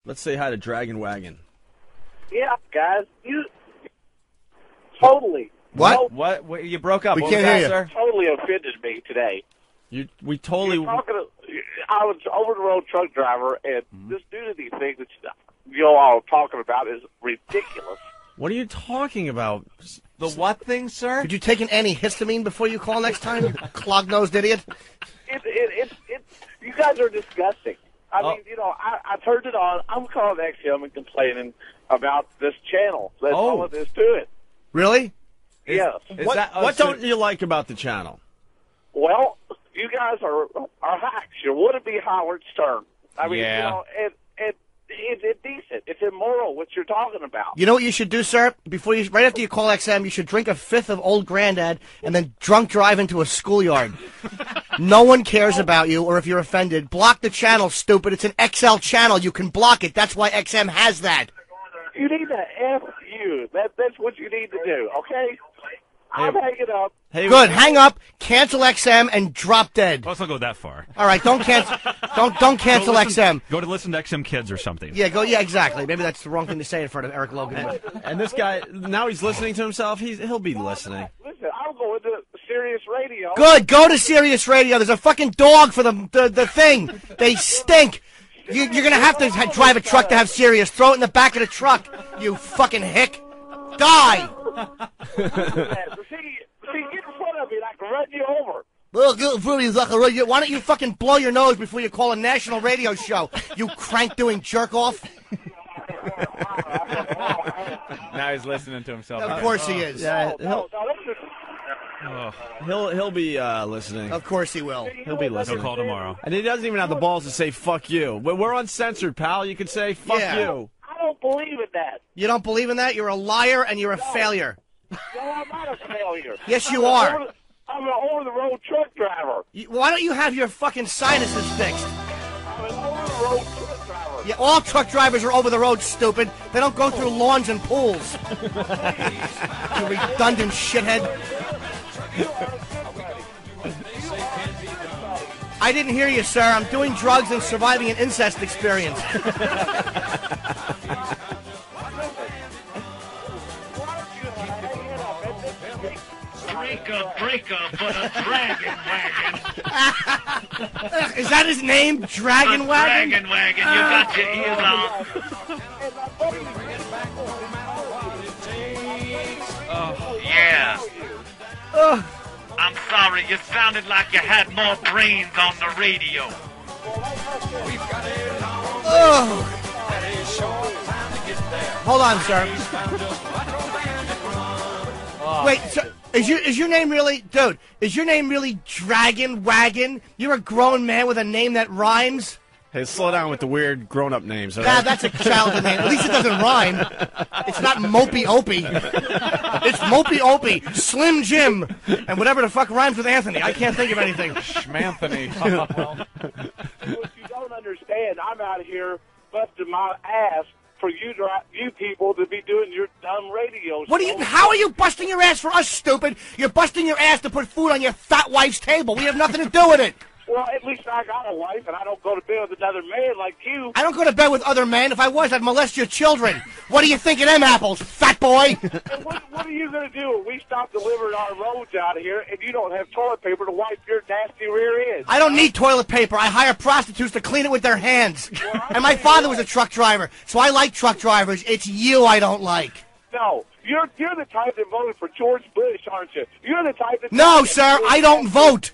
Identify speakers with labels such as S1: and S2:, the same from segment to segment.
S1: Let's say hi to Dragon Wagon.
S2: Yeah, guys, you totally.
S3: What?
S4: What? You broke up.
S3: We
S4: What
S3: can't
S4: was
S3: hear
S4: that,
S3: you.
S4: sir?
S2: Totally offended me today.
S1: We totally.
S2: I was an over-the-road truck driver, and this nudity thing that you all are talking about is ridiculous.
S1: What are you talking about?
S4: The what thing, sir?
S3: Could you take an antihistamine before you call next time, you clog-nosed idiot?
S2: You guys are disgusting. I mean, I turned it on. I'm calling XM and complaining about this channel. That's all it is to it.
S3: Really?
S2: Yes.
S1: What don't you like about the channel?
S2: Well, you guys are hacks. You're would-be Howard Stern. I mean, it's indecent. It's immoral what you're talking about.
S3: You know what you should do, sir? Right after you call XM, you should drink a fifth of Old Grandad and then drunk drive into a schoolyard. No one cares about you, or if you're offended, block the channel, stupid. It's an XL channel. You can block it. That's why XM has that.
S2: You need to F you. That's what you need to do, okay? I'm hanging up.
S3: Good. Hang up, cancel XM, and drop dead.
S5: Let's not go that far.
S3: All right, don't cancel. Don't cancel XM.
S5: Go to listen to XM Kids or something.
S3: Yeah, go. Yeah, exactly. Maybe that's the wrong thing to say in front of Eric Logan.
S1: And this guy, now he's listening to himself. He'll be listening.
S2: Listen, I'm going to Sirius Radio.
S3: Good. Go to Sirius Radio. There's a fucking dog for the thing. They stink. You're gonna have to drive a truck to have Sirius. Throw it in the back of the truck. You fucking hick. Die.
S2: See, get in front of me and I can run you over.
S3: Well, get in front of you, Zucker. Why don't you fucking blow your nose before you call a national radio show? You crank-doing jerk-off.
S4: Now he's listening to himself.
S3: Of course he is.
S1: Yeah, he'll be listening.
S3: Of course he will.
S1: He'll be listening.
S5: He'll call tomorrow.
S1: And he doesn't even have the balls to say "fuck you." We're uncensored, pal. You can say "fuck you."
S2: I don't believe in that.
S3: You don't believe in that? You're a liar and you're a failure.
S2: No, I'm not a failure.
S3: Yes, you are.
S2: I'm an over-the-road truck driver.
S3: Why don't you have your fucking sinuses fixed?
S2: I'm an over-the-road truck driver.
S3: Yeah, all truck drivers are over the road, stupid. They don't go through lawns and pools. You redundant shithead. I didn't hear you, sir. I'm doing drugs and surviving an incest experience.
S6: Breaker, but a Dragon Wagon.
S3: Is that his name? Dragon Wagon?
S6: Dragon Wagon, you got your ears on. Yeah. I'm sorry, you sounded like you had more brains on the radio.
S3: Hold on, sir. Wait, so is your name really, dude? Is your name really Dragon Wagon? You're a grown man with a name that rhymes.
S1: Hey, slow down with the weird grown-up names. All
S3: Nah,
S1: right?
S3: that's a childhood name. At least it doesn't rhyme. It's not Mopey Opie. It's Mopey Opie, Slim Jim, and whatever the fuck rhymes with Anthony. I can't think of anything.
S4: Schmanthony.
S2: What you don't understand, I'm out here busting my ass for you people to be doing your dumb radio show.
S3: How are you busting your ass for us, stupid? You're busting your ass to put food on your fat wife's table. We have nothing to do with it.
S2: Well, at least I got a wife, and I don't go to bed with another man like you.
S3: I don't go to bed with other men. If I was, I'd molest your children. What do you think of them apples, fat boy?
S2: And what are you going to do when we stop delivering our loads out of here and you don't have toilet paper to wipe your nasty rear end?
S3: I don't need toilet paper. I hire prostitutes to clean it with their hands. And my father was a truck driver, so I like truck drivers. It's you I don't like.
S2: No, you're the type that voted for George Bush, aren't you? You're the type that...
S3: No, sir, I don't vote.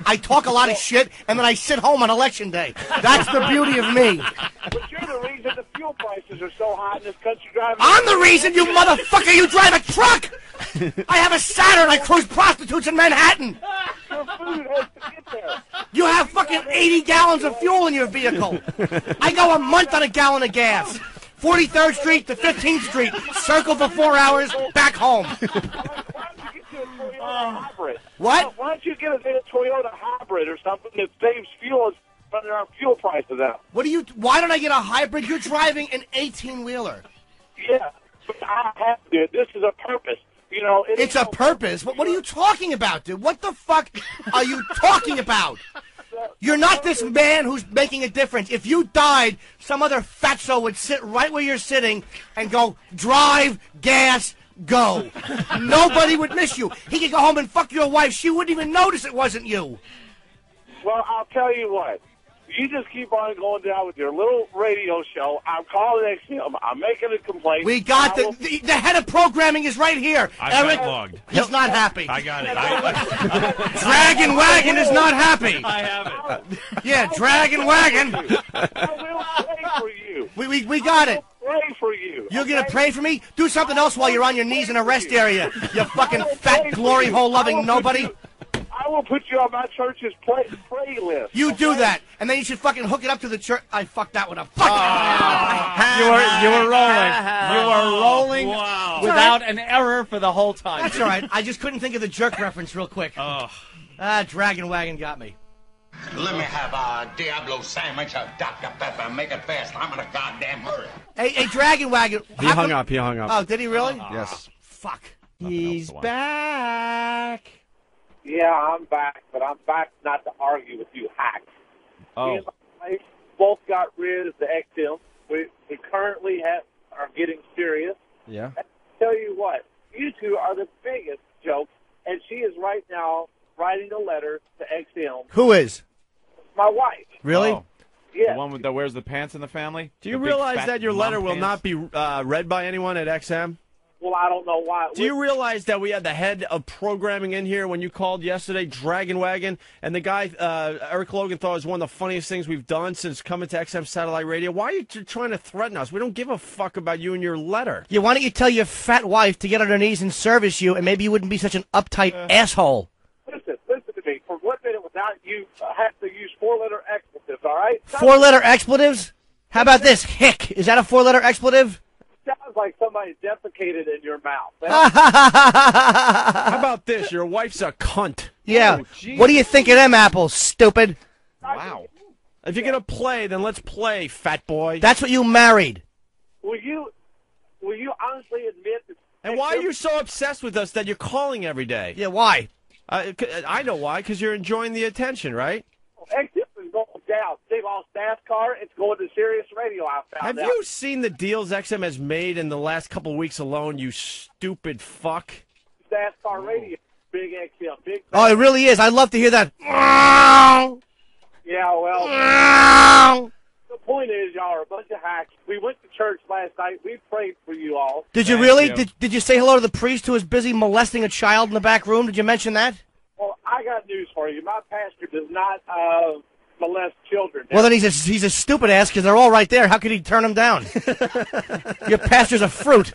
S3: I talk a lot of shit, and then I sit home on Election Day. That's the beauty of me.
S2: But you're the reason the fuel prices are so high in this country driving...
S3: I'm the reason, you motherfucker! You drive a truck! I have a Saturn. I cruise prostitutes in Manhattan.
S2: Your food has to get there.
S3: You have fucking 80 gallons of fuel in your vehicle. I go a month on a gallon of gas. 43rd Street to 15th Street. Circle for 4 hours, back home. What?
S2: Why don't you get a Toyota hybrid or something that saves fuel and running our fuel prices out?
S3: Why don't I get a hybrid? You're driving an 18-wheeler.
S2: Yeah, but I have to. This is a purpose. You know,
S3: it's a purpose? What are you talking about, dude? What the fuck are you talking about?
S2: So
S3: You're not this man who's making a difference. If you died, some other fatso would sit right where you're sitting and go, drive, gas, go. Nobody would miss you. He could go home and fuck your wife. She wouldn't even notice it wasn't you.
S2: Well, I'll tell you what. You just keep on going down with your little radio show. I'm calling XM. I'm making a complaint.
S3: We got the head of programming is right here. Eric,
S5: logged.
S3: He's not happy.
S5: I got it.
S3: Dragon Wagon is not happy.
S4: I have it.
S3: Yeah, Dragon Wagon.
S2: I will pray for you.
S3: We got it.
S2: Pray for you.
S3: You're going to pray for me? Do something else while you're on your knees in a rest area, you fucking fat glory hole loving nobody.
S2: I will put you on my church's pray list.
S3: You do that, and then you should fucking hook it up to the church. I fucked that one up. Fuck
S4: You were rolling. You were rolling without an error for the whole time.
S3: That's all right. I just couldn't think of the jerk reference real quick. Dragon Wagon got me.
S7: Let me have a Diablo sandwich of Dr. Pepper. Make it fast. I'm in a goddamn hurry.
S3: Hey, Dragon Wagon.
S1: He hung up.
S3: Oh, did he really?
S1: Yes.
S3: Fuck.
S4: He's back.
S2: Yeah, I'm back, but I'm back not to argue with you hacks.
S4: Oh.
S2: Me and my wife both got rid of the XM. We currently are getting Sirius.
S4: Yeah.
S2: I tell you what, you two are the biggest jokes, and she is right now writing a letter to XM.
S3: Who is?
S2: My wife.
S3: Really?
S4: Oh.
S2: Yeah.
S4: The one that wears the pants in the family?
S1: Do you
S4: The big,
S1: realize
S4: fat
S1: that your letter
S4: mom
S1: will
S4: pants?
S1: not be read by anyone at XM?
S2: Well, I don't know why.
S1: Do you realize that we had the head of programming in here when you called yesterday, Dragon Wagon, and the guy, Eric Logan, thought it was one of the funniest things we've done since coming to XM Satellite Radio? Why are you trying to threaten us? We don't give a fuck about you and your letter.
S3: Yeah, why don't you tell your fat wife to get on her knees and service you, and maybe you wouldn't be such an uptight asshole.
S2: Listen to me. For 1 minute without you, I have to use 4-letter expletives, all right?
S3: 4-letter expletives? How about this? Hick. Is that a 4-letter expletive?
S2: Sounds like somebody defecated in your mouth.
S1: How about this? Your wife's a cunt.
S3: Yeah.
S4: Oh,
S3: What do you think of them apples, stupid?
S4: Wow.
S1: If you're going to play, then let's play, fat boy.
S3: That's what you married.
S2: Will you honestly admit that?
S1: And why are you so obsessed with us that you're calling every day?
S3: Yeah, why?
S1: I know why, because you're enjoying the attention, right?
S2: XM is going down. They lost NASCAR. It's going to Sirius Radio. I found
S1: Have
S2: out.
S1: you seen the deals XM has made in the last couple weeks alone, you stupid fuck?
S2: NASCAR Radio, big XM, big.
S3: Oh, it really is. I'd love to hear that.
S2: Yeah, well. The point is, y'all are a bunch of hacks. We went to church last night. We prayed for you all.
S3: Did you
S4: Thank
S3: really?
S4: you.
S3: Did you say hello to the priest who was busy molesting a child in the back room? Did you mention that?
S2: Well, I got news for you. My pastor does not molest children.
S3: Well, then he's a stupid ass because they're all right there. How could he turn them down? Your pastor's a fruit.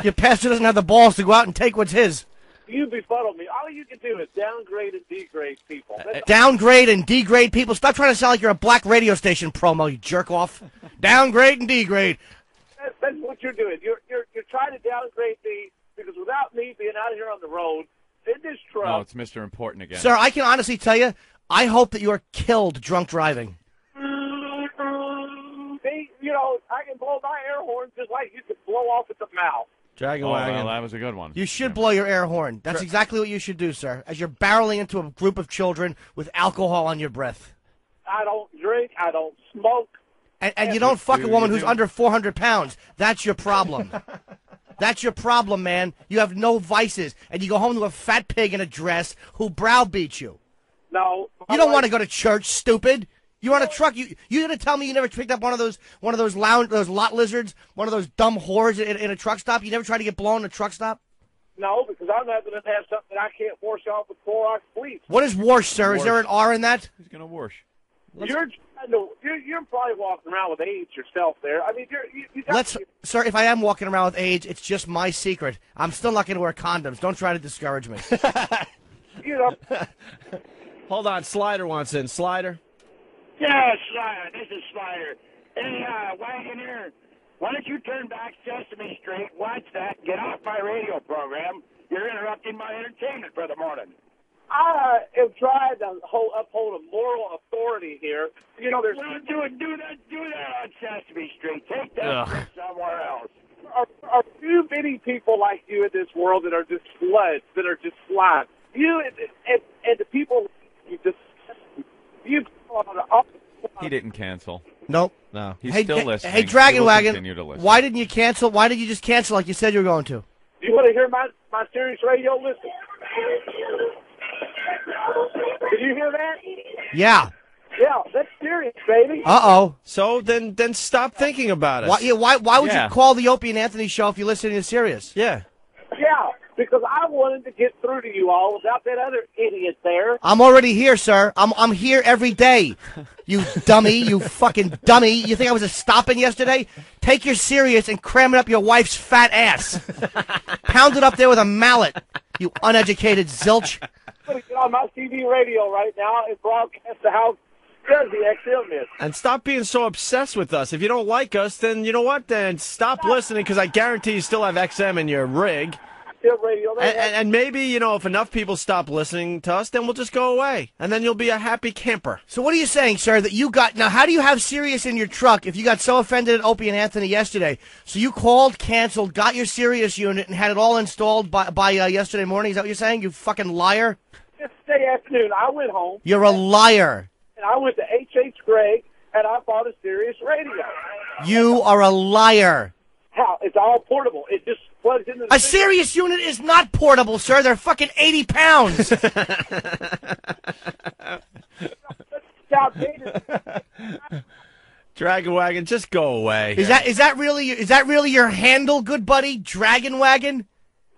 S3: Your pastor doesn't have the balls to go out and take what's his.
S2: You befuddle me. All you can do is downgrade and degrade people.
S3: Downgrade and degrade people. Stop trying to sound like you're a black radio station promo, you jerk off. Downgrade and degrade.
S2: That's what you're doing. You're trying to downgrade me because without me being out here on the road in this
S4: No,
S2: truck.
S4: it's Mr. Important again.
S3: Sir, I can honestly tell you, I hope that you are killed drunk driving.
S2: See, I can blow my air horn just like you can blow off at the mouth.
S1: Dragon
S4: Oh,
S1: Wagon.
S4: well, that was a good one.
S3: You should blow your air horn. That's exactly what you should do, sir, as you're barreling into a group of children with alcohol on your breath.
S2: I don't drink. I don't smoke.
S3: And you don't fuck a woman who's
S4: do.
S3: under 400 pounds. That's your problem. That's your problem, man. You have no vices. And you go home to a fat pig in a dress who browbeats you.
S2: No.
S3: You don't want to go to church, stupid. You're on a truck. You gonna tell me you never picked up one of those those lot lizards, one of those dumb whores in a truck stop? You never tried to get blown in a truck stop?
S2: No, because I'm not going to have something I can't wash off with Clorox bleach.
S3: What is wash, sir? Is there an R in that?
S4: Who's going to wash?
S2: You're probably walking around with AIDS yourself there. I mean, you got
S3: Sir, if I am walking around with AIDS, it's just my secret. I'm still not going to wear condoms. Don't try to discourage me.
S1: Hold on, Slider wants in. Slider?
S8: Yeah, Slider. This is Slider. Hey, Wagoner, why don't you turn back Sesame Street, watch that, get off my radio program. You're interrupting my entertainment for the morning.
S2: I am trying to uphold a moral authority here. There's
S8: Well, do that on Sesame Street. Take that from somewhere else.
S2: are too many people like you in this world that are just sluts, that are just slime. you and the people you
S9: He didn't cancel.
S3: Nope.
S1: No.
S9: He's still listening.
S3: Hey, Dragon
S9: He will
S3: Wagon,
S9: continue to listen.
S3: why didn't you cancel? Why did you just cancel like you said you were going to?
S2: you want to hear my Sirius radio? Listen. Did you hear that?
S3: Yeah.
S2: Yeah, that's Sirius, baby.
S3: Uh-oh.
S1: So then stop thinking about us.
S3: Why would
S9: Yeah.
S3: you call the Opie and Anthony show if you're listening to Sirius?
S1: Yeah.
S2: Yeah, because I wanted to get through to you all without that other idiot there.
S3: I'm already here, sir. I'm here every day. You dummy, you fucking dummy. You think I was stopping yesterday? Take your Sirius and cram it up your wife's fat ass. Pound it up there with a mallet, you uneducated zilch.
S2: I'm going to get on my TV radio right now and broadcast the house does the XM is.
S1: And stop being so obsessed with us. If you don't like us, then you know what? Then stop listening, because I guarantee you still have XM in your rig.
S2: Radio,
S1: And maybe, you know, if enough people stop listening to us, then we'll just go away. And then you'll be a happy camper.
S3: So what are you saying, sir, that you got... Now, how do you have Sirius in your truck if you got so offended at Opie and Anthony yesterday? So you called, canceled, got your Sirius unit, and had it all installed by yesterday morning? Is that what you're saying, you fucking liar?
S2: Yesterday afternoon, I went home.
S3: You're a liar.
S2: And I went to H.H. Gregg, and I bought a Sirius radio.
S3: You are a liar.
S2: How? It's all portable. It just plugs into the
S3: A Sirius unit is not portable, sir. They're fucking 80 pounds.
S1: Dragon Wagon, just go away.
S3: Is that really your handle, good buddy? Dragon Wagon?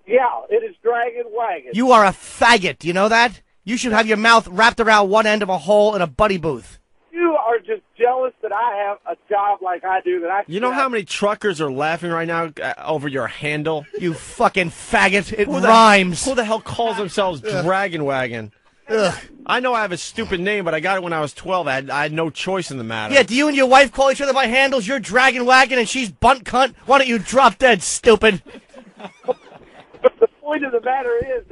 S2: Yeah, it is Dragon Wagon.
S3: You are a faggot. You know that? You should have your mouth wrapped around one end of a hole in a buddy booth.
S2: You are just jealous that I have a job like I do.
S1: You know how many truckers are laughing right now over your handle?
S3: You fucking faggot. It rhymes.
S1: Who the hell calls themselves Dragon Wagon?
S3: Ugh.
S1: I know I have a stupid name, but I got it when I was 12. I had no choice in the matter.
S3: Yeah, do you and your wife call each other by handles? You're Dragon Wagon and she's Bunt Cunt? Why don't you drop dead, stupid?
S2: But the point of the matter is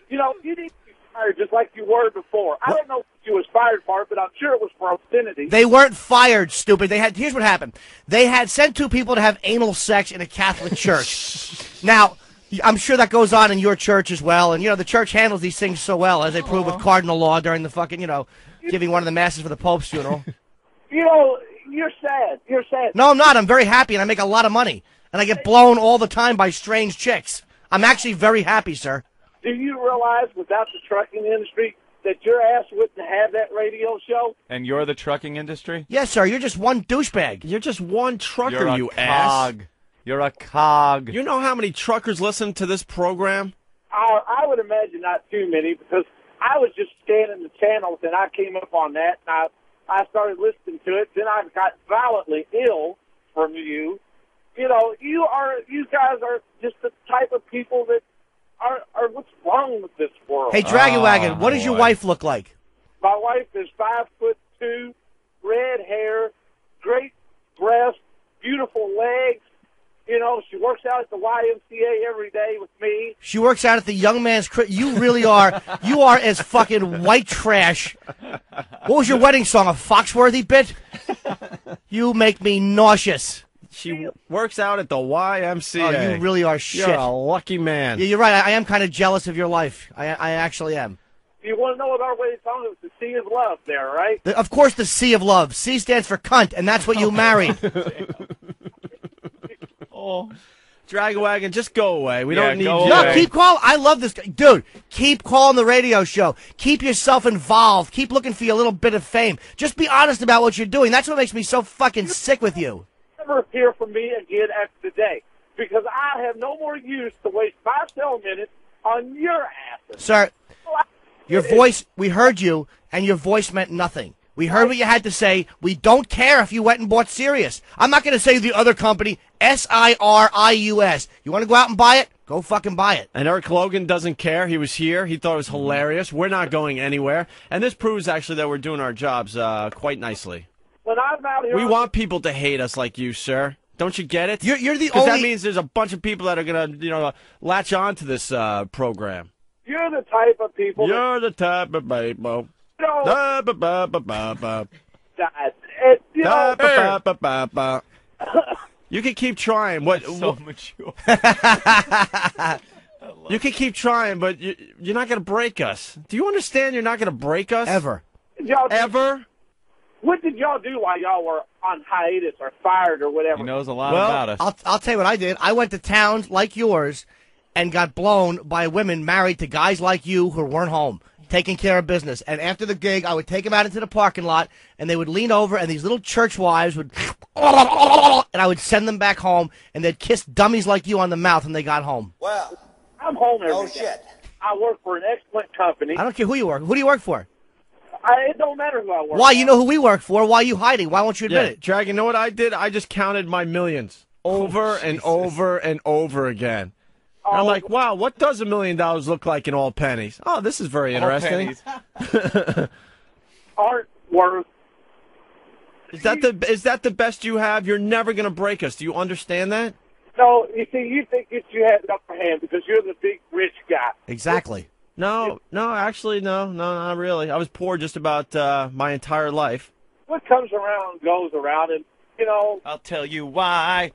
S2: you need to be fired just like you were before. I don't know what you was fired for, but I'm sure it was for obscenity.
S3: They weren't fired, stupid. Here's what happened. They had sent two people to have anal sex in a Catholic church. Now, I'm sure that goes on in your church as well, and, the church handles these things so well, as they proved with cardinal law during the fucking, giving one of the masses for the Pope's funeral.
S2: You're sad. You're sad.
S3: No, I'm not. I'm very happy, and I make a lot of money, and I get blown all the time by strange chicks. I'm actually very happy, sir.
S2: Do you realize without the trucking industry that your ass wouldn't have that radio show?
S9: And you're the trucking industry?
S3: Yes, sir. You're just one douchebag.
S1: You're just one trucker,
S9: You're a
S1: you
S9: cog.
S1: ass.
S9: You're a cog.
S1: You know how many truckers listen to this program?
S2: I would imagine not too many, because I was just scanning the channels and I came up on that, and I started listening to it. Then I got violently ill from you. You guys are just the type of people that are what's wrong with this world.
S3: Hey, Dragon Wagon, what does your wife look like?
S2: My wife is 5'2", red hair, great breasts, beautiful legs. She works out at the YMCA every day with me.
S3: She works out at the Young Man's You really are. You are as fucking white trash. What was your wedding song? A Foxworthy bit? You make me nauseous.
S1: She works out at the YMCA.
S3: Oh, you really are shit.
S1: You're a lucky man.
S3: Yeah, you're right. I am kind of jealous of your life. I actually am.
S2: You want to know what our wedding song is? The Sea of Love there, right?
S3: Of course, the Sea of Love. C stands for cunt, and that's what you married.
S1: Dragon Wagon, just go away. We don't need you.
S3: No, keep calling. I love this guy. Dude, keep calling the radio show. Keep yourself involved. Keep looking for your little bit of fame. Just be honest about what you're doing. That's what makes me so fucking sick with you.
S2: Never hear from me again after today, because I have no more use to waste my cell minutes on your asses.
S3: Sir, your voice, we heard you, and your voice meant nothing. We heard what you had to say. We don't care if you went and bought Sirius. I'm not going to say the other company, Sirius. You want to go out and buy it? Go fucking buy it.
S1: And Eric Logan doesn't care. He was here. He thought it was hilarious. We're not going anywhere. And this proves, actually, that we're doing our jobs quite nicely.
S2: When I'm out here,
S1: we want people to hate us like you, sir. Don't you get it?
S3: You're the only...
S1: Because that means there's a bunch of people that are going to, latch on to this program.
S2: You're the type of people...
S1: You're the type of people... You can keep trying. What?
S9: So mature.
S1: You can keep trying, but you're not going to break us. Do you understand you're not going to break us?
S3: Ever.
S1: Ever?
S2: What did y'all do while y'all were on hiatus or fired or whatever?
S9: He knows a lot about us.
S3: I'll tell you what I did. I went to towns like yours and got blown by women married to guys like you who weren't home, taking care of business. And after the gig, I would take them out into the parking lot, and they would lean over, and these little church wives would, and I would send them back home, and they'd kiss dummies like you on the mouth when they got home.
S2: Well, I'm home every day. I work for an excellent company.
S3: I don't care who you work. Who do you work for?
S2: It don't matter who I work for.
S3: Why? You know who we work for. Why are you hiding? Why won't you admit it?
S1: Dragon, you know what I did? I just counted my millions over and over and over again. And I'm like, wow, what does $1 million look like in all pennies? Oh, this is very interesting.
S2: Aren't worth.
S1: Is that the best you have? You're never going to break us. Do you understand that?
S2: No, you see, you think that you have the upper hand because you're the big rich guy.
S3: Exactly.
S1: No, actually, no, not really. I was poor just about my entire life.
S2: What comes around goes around, and, you know.
S9: I'll tell you why.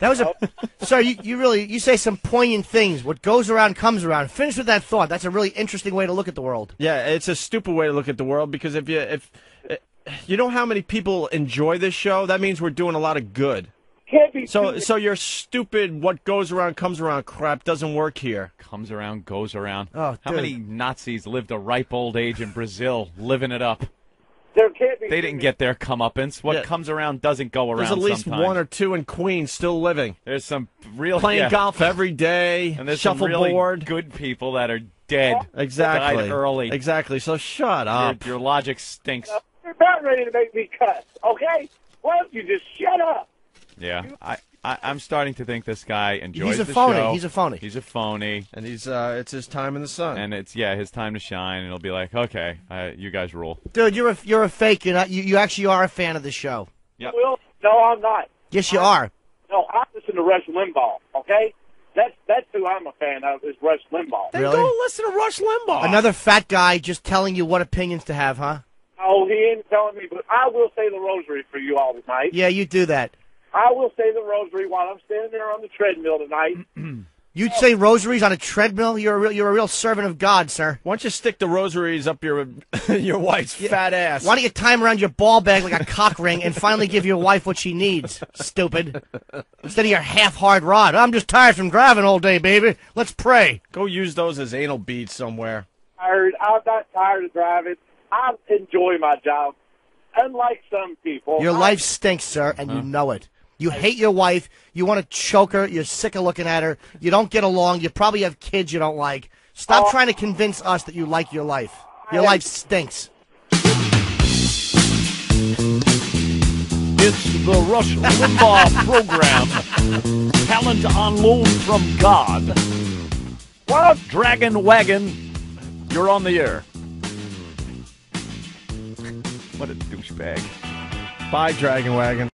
S3: That was sir, you say some poignant things. What goes around comes around. Finish with that thought. That's a really interesting way to look at the world.
S1: Yeah, it's a stupid way to look at the world because if you know how many people enjoy this show, that means we're doing a lot of good.
S2: Can't be
S1: so your stupid what goes around comes around crap doesn't work here.
S9: Comes around, goes around.
S3: Oh,
S9: how many Nazis lived a ripe old age in Brazil, living it up?
S2: There can't be.
S9: They didn't get their comeuppance. What comes around doesn't go around.
S1: There's at least
S9: sometimes.
S1: one or two in Queens still living.
S9: There's some real
S1: playing golf every day.
S9: And there's
S1: shuffleboard.
S9: some really good people that are dead.
S1: Exactly.
S9: Died early.
S1: Exactly. So shut up.
S9: Your logic stinks.
S2: You're about ready to make me cuss, okay? Why don't you just shut up?
S9: Yeah, I'm starting to think this guy enjoys
S3: He's a
S9: the
S3: phony.
S9: show.
S3: He's a phony.
S9: He's a phony.
S1: And it's his time in the sun.
S9: And it's his time to shine. And he'll be like, okay, you guys rule.
S3: Dude, you're a fake. You actually are a fan of the show.
S9: Yep.
S2: Well, no, I'm not.
S3: Yes, you are.
S2: No, I listen to Rush Limbaugh, okay? That's who I'm a fan of, is Rush Limbaugh.
S1: Then
S3: Really?
S1: go listen to Rush Limbaugh.
S3: Another fat guy just telling you what opinions to have, huh?
S2: Oh, he ain't telling me, but I will say the rosary for you all tonight.
S3: Yeah, you do that.
S2: I will say the rosary while I'm standing there on the treadmill tonight.
S3: You'd say rosaries on a treadmill? You're a real servant of God, sir.
S1: Why don't you stick the rosaries up your wife's fat ass?
S3: Why don't you tie them around your ball bag like a cock ring and finally give your wife what she needs, stupid? Instead of your half-hard rod. I'm just tired from driving all day, baby. Let's pray.
S1: Go use those as anal beads somewhere.
S2: I'm not tired of driving. I enjoy my job. Unlike some people.
S3: Your life stinks, sir, and you know it. You hate your wife. You want to choke her. You're sick of looking at her. You don't get along. You probably have kids you don't like. Stop trying to convince us that you like your life. Your life stinks.
S10: It's the Rush Limbaugh program. Talent on loan from God.
S2: What?
S10: Dragon Wagon, you're on the air.
S9: What a douchebag.
S1: Bye, Dragon Wagon.